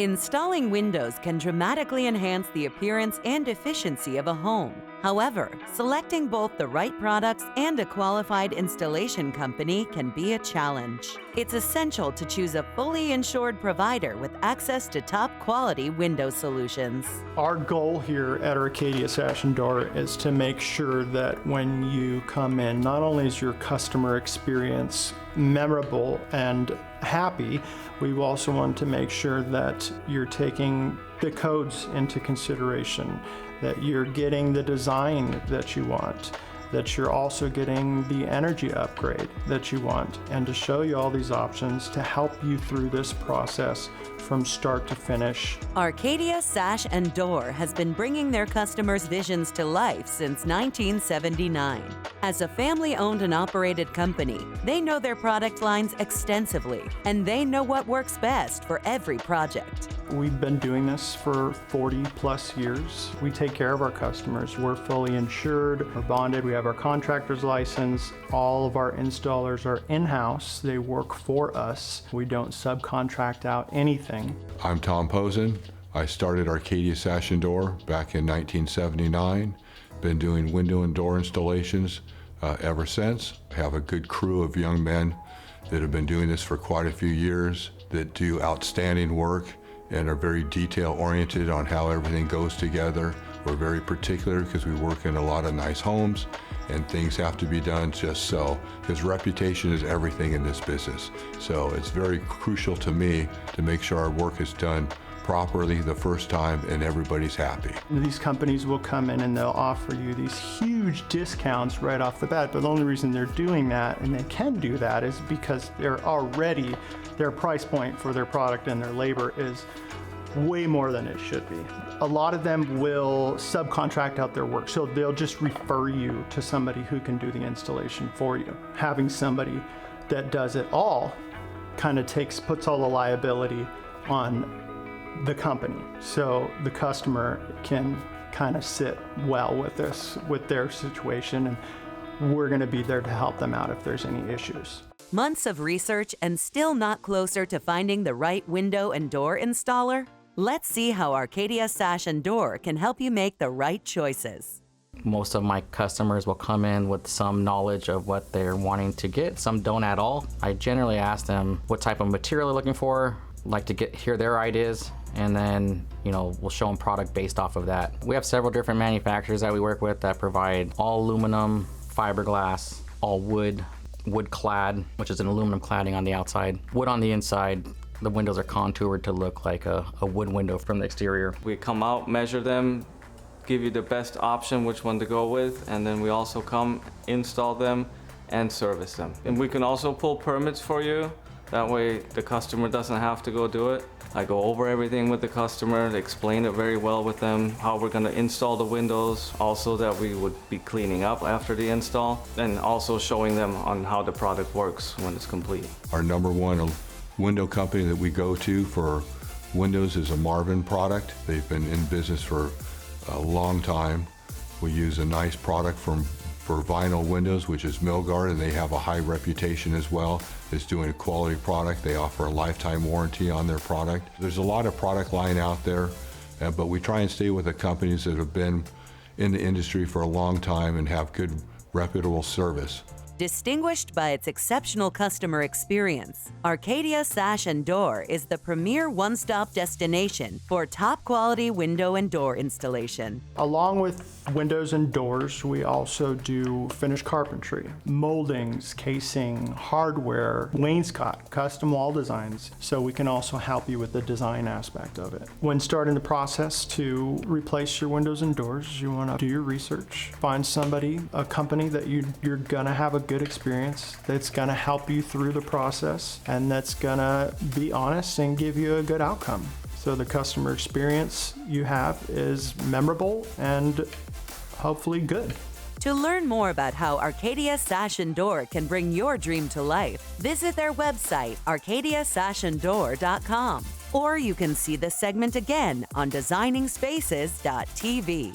Installing windows can dramatically enhance the appearance and efficiency of a home. However, selecting both the right products and a qualified installation company can be a challenge. It's essential to choose a fully insured provider with access to top-quality window solutions. Our goal here at Arcadia Sash and Door is to make sure that when you come in, not only is your customer experience memorable and happy, we also want to make sure that you're taking the codes into consideration, that you're getting the design that you want, that you're also getting the energy upgrade that you want, and to show you all these options to help you through this process from start to finish. Arcadia Sash and Door has been bringing their customers' visions to life since 1979. As a family-owned and operated company, they know their product lines extensively, and they know what works best for every project. We've been doing this for 40 plus years. We take care of our customers. We're fully insured, we're bonded, we have our contractor's license. All of our installers are in-house. They work for us. We don't subcontract out anything. I'm Tom Posen. I started Arcadia Sash and Door back in 1979. Been doing window and door installations ever since. I have a good crew of young men that have been doing this for quite a few years, that do outstanding work and are very detail-oriented on how everything goes together. We're very particular because we work in a lot of nice homes and things have to be done just so, because reputation is everything in this business. So it's very crucial to me to make sure our work is done properly the first time and everybody's happy. These companies will come in and they'll offer you these huge discounts right off the bat, but the only reason they're doing that, and they can do that, is because they're already, their price point for their product and their labor is way more than it should be. A lot of them will subcontract out their work, so they'll just refer you to somebody who can do the installation for you. Having somebody that does it all kind of puts all the liability on the company, so the customer can kind of sit well with this, with their situation, and we're going to be there to help them out if there's any issues. Months of research and still not closer to finding the right window and door installer? Let's see how Arcadia Sash and Door can help you make the right choices. Most of my customers will come in with some knowledge of what they're wanting to get. Some don't at all. I generally ask them what type of material they're looking for, like to hear their ideas, and then we'll show them product based off of that. We have several different manufacturers that we work with that provide all aluminum, fiberglass, all wood clad, which is an aluminum cladding on the outside, wood on the inside. The windows are contoured to look like a wood window from the exterior. We come out, measure them, give you the best option which one to go with, and then we also come, install them, and service them. And we can also pull permits for you. That way the customer doesn't have to go do it. I go over everything with the customer, explain it very well with them, how we're going to install the windows, also that we would be cleaning up after the install, and also showing them on how the product works when it's complete. Our number one window company that we go to for windows is a Marvin product. They've been in business for a long time. We use a nice product for vinyl windows, which is Milgard, and they have a high reputation as well. It's doing a quality product. They offer a lifetime warranty on their product. There's a lot of product line out there, but we try and stay with the companies that have been in the industry for a long time and have good, reputable service. Distinguished by its exceptional customer experience, Arcadia Sash and Door is the premier one-stop destination for top-quality window and door installation. Along with windows and doors, we also do finished carpentry, moldings, casing, hardware, wainscot, custom wall designs, so we can also help you with the design aspect of it. When starting the process to replace your windows and doors, you want to do your research, find somebody, a company that you're going to have a good experience, that's going to help you through the process, and that's going to be honest and give you a good outcome. So the customer experience you have is memorable and hopefully good. To learn more about how Arcadia Sash and Door can bring your dream to life, visit their website, arcadiasashanddoor.com, or you can see this segment again on designingspaces.tv.